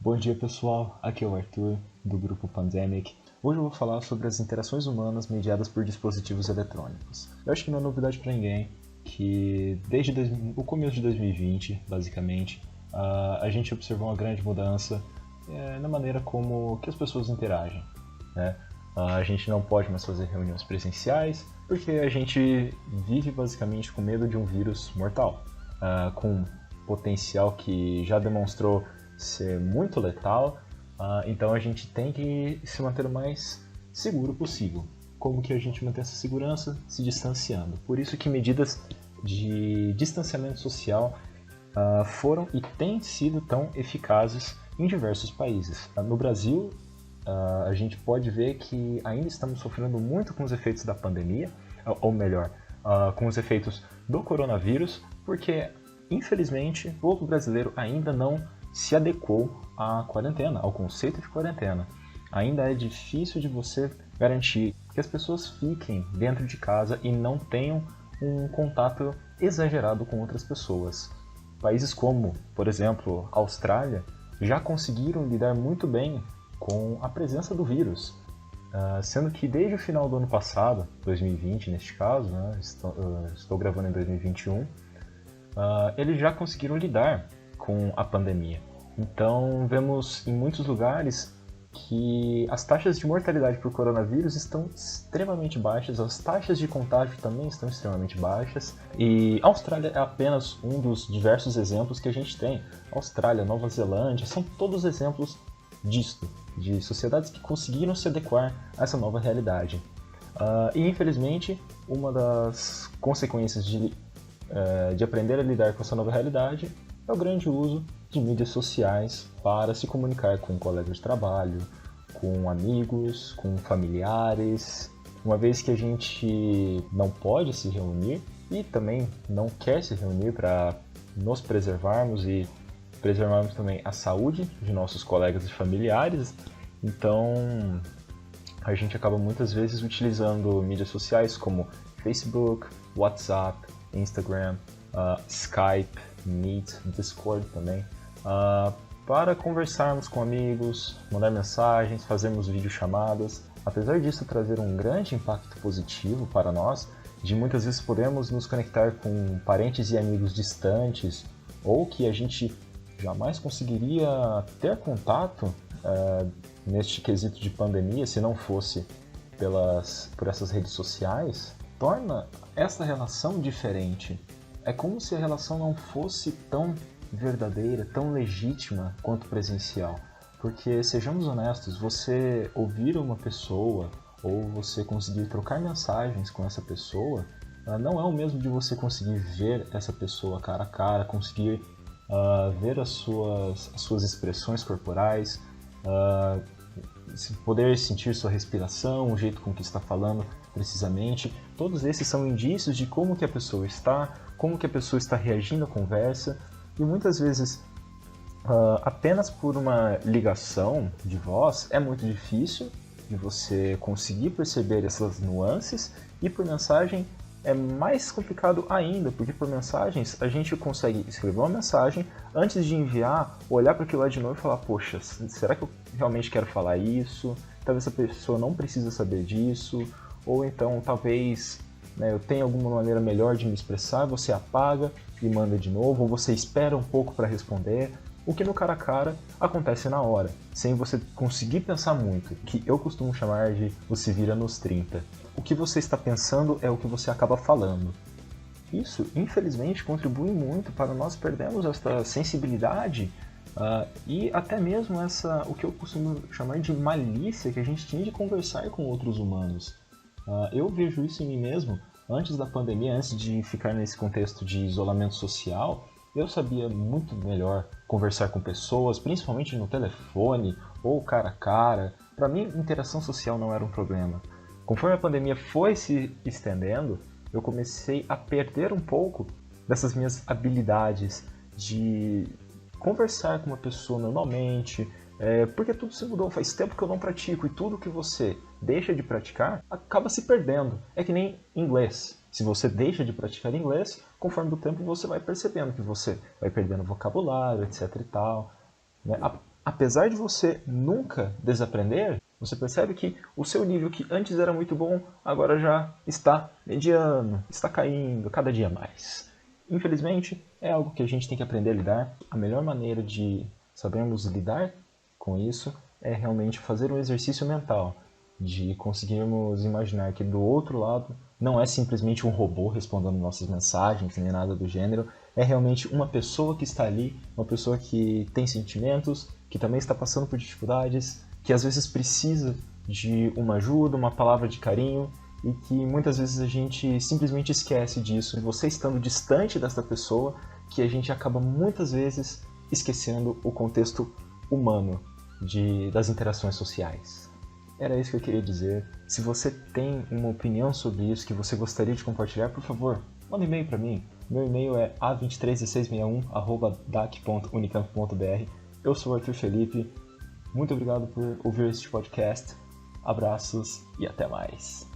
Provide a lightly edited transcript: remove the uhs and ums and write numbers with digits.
Bom dia pessoal, aqui é o Arthur, do grupo Pandemic. Hoje eu vou falar sobre as interações humanas mediadas por dispositivos eletrônicos. Eu acho que não é novidade para ninguém que desde o começo de 2020, basicamente, a gente observou uma grande mudança na maneira como que as pessoas interagem, né? A gente não pode mais fazer reuniões presenciais porque a gente vive basicamente com medo de um vírus mortal, com potencial que já demonstrou ser muito letal, então a gente tem que se manter o mais seguro possível. Como que a gente mantém essa segurança? Se distanciando. Por isso que medidas de distanciamento social foram e têm sido tão eficazes em diversos países. No Brasil, a gente pode ver que ainda estamos sofrendo muito com os efeitos da pandemia, ou melhor, com os efeitos do coronavírus, porque infelizmente o povo brasileiro ainda não se adequou à quarentena, ao conceito de quarentena. Ainda é difícil de você garantir que as pessoas fiquem dentro de casa e não tenham um contato exagerado com outras pessoas. Países como, por exemplo, a Austrália, já conseguiram lidar muito bem com a presença do vírus, sendo que desde o final do ano passado, 2020 neste caso, né, estou gravando em 2021, eles já conseguiram lidar com a pandemia. Então, vemos em muitos lugares que as taxas de mortalidade por coronavírus estão extremamente baixas, as taxas de contágio também estão extremamente baixas, e a Austrália é apenas um dos diversos exemplos que a gente tem. Austrália, Nova Zelândia, são todos exemplos disto, de sociedades que conseguiram se adequar a essa nova realidade. E infelizmente, uma das consequências de aprender a lidar com essa nova realidade é o grande uso de mídias sociais para se comunicar com colegas de trabalho, com amigos, com familiares. Uma vez que a gente não pode se reunir e também não quer se reunir para nos preservarmos e preservarmos também a saúde de nossos colegas e familiares, então a gente acaba muitas vezes utilizando mídias sociais como Facebook, WhatsApp, Instagram, Skype, Meet, Discord também, para conversarmos com amigos, mandar mensagens, fazermos videochamadas. Apesar disso trazer um grande impacto positivo para nós, de muitas vezes podemos nos conectar com parentes e amigos distantes, ou que a gente jamais conseguiria ter contato neste quesito de pandemia se não fosse por essas redes sociais, torna essa relação diferente. É como se a relação não fosse tão verdadeira, tão legítima quanto presencial. Porque, sejamos honestos, você ouvir uma pessoa ou você conseguir trocar mensagens com essa pessoa não é o mesmo de você conseguir ver essa pessoa cara a cara, conseguir ver as suas expressões corporais, poder sentir sua respiração, o jeito com que está falando precisamente. Todos esses são indícios de como que a pessoa está, como que a pessoa está reagindo à conversa, e muitas vezes apenas por uma ligação de voz é muito difícil de você conseguir perceber essas nuances, e por mensagem é mais complicado ainda, porque por mensagens a gente consegue escrever uma mensagem, antes de enviar, olhar para aquilo lá de novo e falar, poxa, será que eu realmente quero falar isso? Talvez a pessoa não precisa saber disso, ou então talvez eu tenha alguma maneira melhor de me expressar, você apaga e manda de novo, ou você espera um pouco para responder, o que no cara a cara acontece na hora, sem você conseguir pensar muito, que eu costumo chamar de o se vira nos 30. O que você está pensando é o que você acaba falando. Isso, infelizmente, contribui muito para nós perdermos essa sensibilidade e até mesmo o que eu costumo chamar de malícia que a gente tinha de conversar com outros humanos. Eu vejo isso em mim mesmo. Antes da pandemia, antes de ficar nesse contexto de isolamento social, eu sabia muito melhor conversar com pessoas, principalmente no telefone ou cara a cara. Para mim, interação social não era um problema. Conforme a pandemia foi se estendendo, eu comecei a perder um pouco dessas minhas habilidades de conversar com uma pessoa normalmente, porque tudo se mudou, faz tempo que eu não pratico, e tudo que você deixa de praticar acaba se perdendo. É que nem inglês. Se você deixa de praticar inglês, conforme o tempo você vai percebendo que você vai perdendo vocabulário, etc e tal. Né? apesar de você nunca desaprender, você percebe que o seu nível que antes era muito bom, agora já está mediano, está caindo cada dia mais. Infelizmente, é algo que a gente tem que aprender a lidar. A melhor maneira de sabermos lidar com isso é realmente fazer um exercício mental, de conseguirmos imaginar que do outro lado não é simplesmente um robô respondendo nossas mensagens, nem nada do gênero, é realmente uma pessoa que está ali, uma pessoa que tem sentimentos, que também está passando por dificuldades, que às vezes precisa de uma ajuda, uma palavra de carinho, e que muitas vezes a gente simplesmente esquece disso. E você estando distante dessa pessoa, que a gente acaba muitas vezes esquecendo o contexto humano das interações sociais. Era isso que eu queria dizer. Se você tem uma opinião sobre isso que você gostaria de compartilhar, por favor, manda um e-mail para mim. Meu e-mail é a231661@dac.unicamp.br. Eu sou o Arthur Felipe. Muito obrigado por ouvir este podcast. Abraços e até mais.